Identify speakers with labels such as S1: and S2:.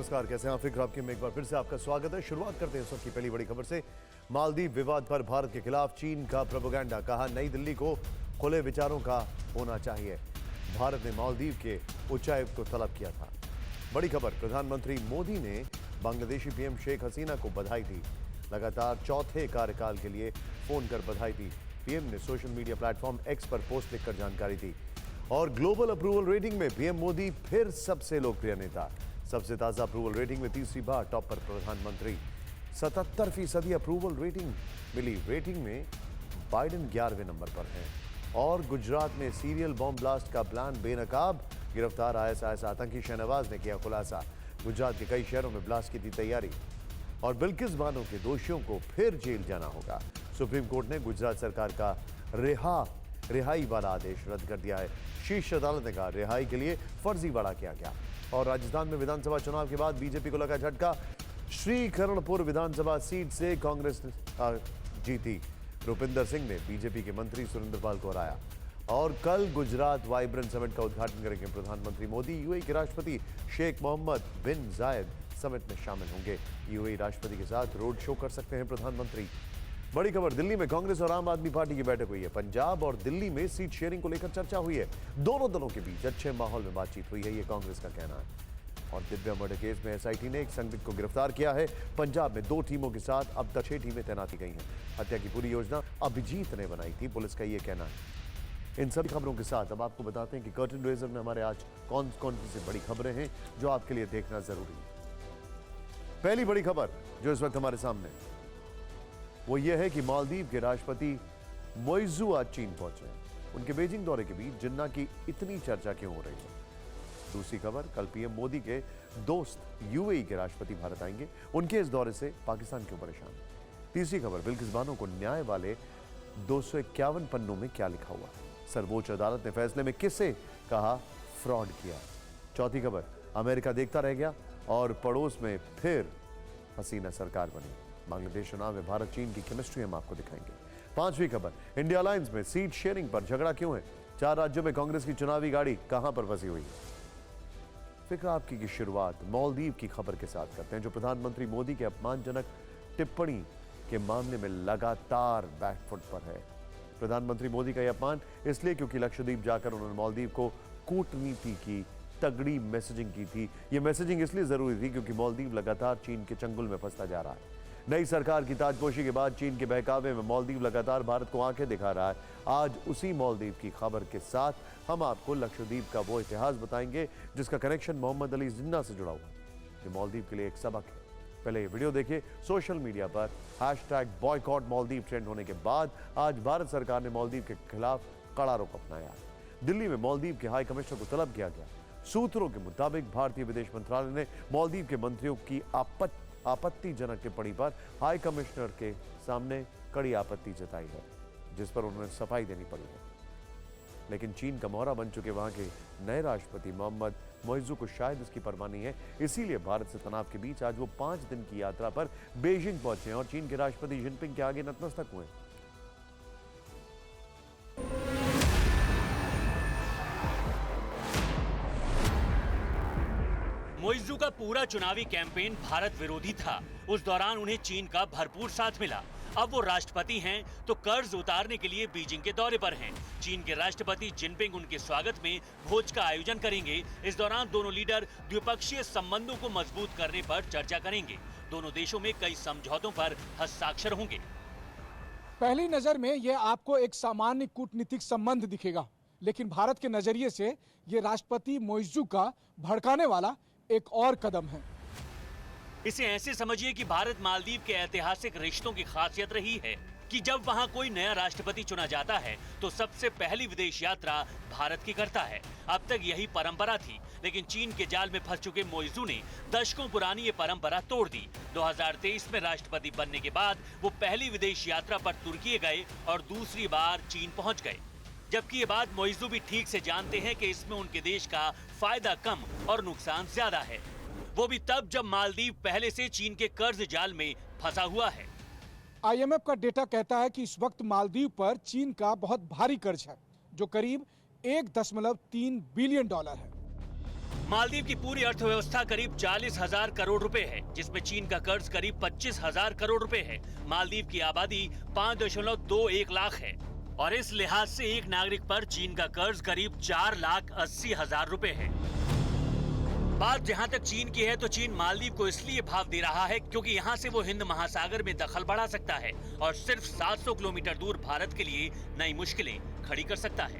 S1: नमस्कार, कैसे हैं आप? फिक्र आपके में एक बार फिर से आपका स्वागत है। शुरुआत करते हैं इस वक्त की पहली बड़ी खबर से। मालदीव विवाद पर भारत के खिलाफ चीन का प्रोपेगेंडा, कहा नई दिल्ली को खुले विचारों का होना चाहिए। भारत ने मालदीव के उच्चायुक्त को तलब किया था। बड़ी खबर, प्रधानमंत्री मोदी ने बांग्लादेशी पीएम शेख हसीना को बधाई दी। लगातार चौथे कार्यकाल के लिए फोन कर बधाई दी। पीएम ने सोशल मीडिया प्लेटफॉर्म एक्स पर पोस्ट लिखकर जानकारी दी। और ग्लोबल अप्रूवल रेटिंग में पीएम मोदी फिर सबसे लोकप्रिय नेता। सबसे ताजा अप्रूवल रेटिंग में तीसरी बार टॉप पर प्रधानमंत्री। 77% अप्रूवल रेटिंग मिली। रेटिंग में बाइडेन 11वें नंबर पर हैं। और गुजरात में सीरियल बॉम्ब ब्लास्ट का प्लान बेनकाब। गिरफ्तार आईएसआईएस आतंकी शहनवाज ने किया खुलासा। गुजरात के कई शहरों में ब्लास्ट की थी तैयारी। और बिल्किस बानो के दोषियों को फिर जेल जाना होगा। सुप्रीम कोर्ट ने गुजरात सरकार का रिहाई वाला आदेश रद्द कर दिया है। शीर्ष अदालत ने कहा रिहाई के लिए फर्जीवाड़ा किया गया। और राजस्थान में विधानसभा चुनाव के बाद बीजेपी को लगा झटका। श्रीकरणपुर विधानसभा सीट से कांग्रेस जीती। रुपिंदर सिंह ने बीजेपी के मंत्री सुरेंद्रपाल को हराया। और कल गुजरात वाइब्रेंट समिट का उद्घाटन करेंगे प्रधानमंत्री मोदी। यूएई के राष्ट्रपति शेख मोहम्मद बिन जायद समिट में शामिल होंगे। यूएई राष्ट्रपति के साथ रोड शो कर सकते हैं प्रधानमंत्री। बड़ी खबर, दिल्ली में कांग्रेस और आम आदमी पार्टी की बैठक हुई है। पंजाब और दिल्ली में सीट शेयरिंग को लेकर चर्चा हुई है। दोनों दलों के बीच अच्छे माहौल में बातचीत हुई है, ये कांग्रेस का कहना है। और दिव्या मर्डर केस में एसआईटी ने एक संदिग्ध को गिरफ्तार किया है। पंजाब में 2 टीमों के साथ अब तक 6 टीमें तैनाती गई हैं। हत्या की पूरी योजना अभिजीत ने बनाई थी, पुलिस का ये कहना है। इन सभी खबरों के साथ अब आपको बताते हैं कि कर्टन रेजर में हमारे आज कौन कौन सी बड़ी खबरें हैं जो आपके लिए देखना जरूरी है। पहली बड़ी खबर जो इस वक्त हमारे सामने वो ये है कि मालदीव के राष्ट्रपति मोइजू आज चीन पहुंचे हैं। उनके बीजिंग दौरे के बीच जिन्ना की इतनी चर्चा क्यों हो रही है? दूसरी खबर, कल पीएम मोदी के दोस्त यूएई के राष्ट्रपति भारत आएंगे। उनके इस दौरे से पाकिस्तान क्यों परेशान? तीसरी खबर, बिल्किस बानो को न्याय वाले 251 पन्नों में क्या लिखा हुआ? सर्वोच्च अदालत ने फैसले में किसे कहा फ्रॉड किया? चौथी खबर, अमेरिका देखता रह गया और पड़ोस में फिर हसीना सरकार बनी। बांग्लादेश चुनाव में भारत चीन की केमिस्ट्री हम आपको दिखाएंगे। पांचवी खबर, इंडिया अलायंस में सीट शेयरिंग पर झगड़ा क्यों है? 4 राज्यों में कांग्रेस की चुनावी गाड़ी कहां पर फंसी हुई है? फिक्र आपकी की शुरुआत मालदीव की खबर के साथ करते हैं, जो प्रधानमंत्री मोदी के अपमानजनक टिप्पणी के मामले में लगातार बैकफुट पर है। प्रधानमंत्री मोदी का यह अपमान इसलिए क्योंकि लक्षद्वीप जाकर उन्होंने मालदीव को कूटनीति की तगड़ी मैसेजिंग की थी। यह मैसेजिंग इसलिए जरूरी थी क्योंकि मालदीव लगातार चीन के चंगुल में फंसता जा रहा है। नई सरकार की ताजपोशी के बाद चीन के बहकावे में मालदीव लगातार भारत को आंखें दिखा रहा है। आज उसी मालदीव की खबर के साथ हम आपको लक्षद्वीप का वो इतिहास बताएंगे जिसका कनेक्शन मोहम्मद अली जिन्ना से जुड़ा हुआ है। ये मालदीव के लिए एक सबक है। पहले ये वीडियो देखिए। सोशल मीडिया पर #बॉयकॉट मालदीव ट्रेंड होने के बाद आज भारत सरकार ने मालदीव के खिलाफ कड़ा रुख अपनाया। दिल्ली में मालदीव के हाई कमिश्नर को तलब किया गया। सूत्रों के मुताबिक भारतीय विदेश मंत्रालय ने मालदीव के मंत्रियों की आपत्तिजनक टिप्पणी पर हाई कमिश्नर के सामने कड़ी आपत्ति जताई है, जिस पर उन्हें सफाई देनी पड़ी है। लेकिन चीन का मोहरा बन चुके वहां के नए राष्ट्रपति मोहम्मद मोइजू को शायद इसकी परवाह नहीं है। इसीलिए भारत से तनाव के बीच आज वो 5 दिन की यात्रा पर बीजिंग पहुंचे और चीन के राष्ट्रपति जिनपिंग के आगे नतमस्तक हुए।
S2: मोइजू का पूरा चुनावी कैंपेन भारत विरोधी था। उस दौरान उन्हें चीन का भरपूर साथ मिला। अब वो राष्ट्रपति हैं तो कर्ज उतारने के लिए बीजिंग के दौरे पर हैं। चीन के राष्ट्रपति जिनपिंग उनके स्वागत में भोज का आयोजन करेंगे। इस दौरान दोनों लीडर द्विपक्षीय संबंधों को मजबूत करने पर चर्चा करेंगे। दोनों देशों में कई समझौतों पर हस्ताक्षर होंगे।
S3: पहली नजर में यह आपको एक सामान्य कूटनीतिक संबंध दिखेगा, लेकिन भारत के नजरिए से ये राष्ट्रपति मोइजू का भड़काने वाला एक और कदम है।
S2: इसे ऐसे समझिए कि भारत मालदीव के ऐतिहासिक रिश्तों की खासियत रही है कि जब वहां कोई नया राष्ट्रपति चुना जाता है तो सबसे पहली विदेश यात्रा भारत की करता है। अब तक यही परंपरा थी, लेकिन चीन के जाल में फंस चुके मोइजू ने दशकों पुरानी ये परंपरा तोड़ दी। 2023 में राष्ट्रपति बनने के बाद वो पहली विदेश यात्रा पर तुर्की गए और दूसरी बार चीन पहुंच गए। जबकि ये बात मोइजू भी ठीक से जानते हैं कि इसमें उनके देश का फायदा कम और नुकसान ज्यादा है। वो भी तब जब मालदीव पहले से चीन के कर्ज जाल में फंसा हुआ है।
S3: IMF का डेटा कहता है कि इस वक्त मालदीव पर चीन का बहुत भारी कर्ज है, जो करीब $1.3 बिलियन है।
S2: मालदीव की पूरी अर्थव्यवस्था करीब 40,000 करोड़ रुपए है, जिसमें चीन का कर्ज करीब 25,000 करोड़ रुपए है। मालदीव की आबादी 5.21 लाख है और इस लिहाज से एक नागरिक पर चीन का कर्ज करीब 4,80,000 रुपए है। बात जहां तक चीन की है तो चीन मालदीव को इसलिए भाव दे रहा है क्योंकि यहां से वो हिंद महासागर में दखल बढ़ा सकता है और सिर्फ 700 किलोमीटर दूर भारत के लिए नई मुश्किलें खड़ी कर सकता है।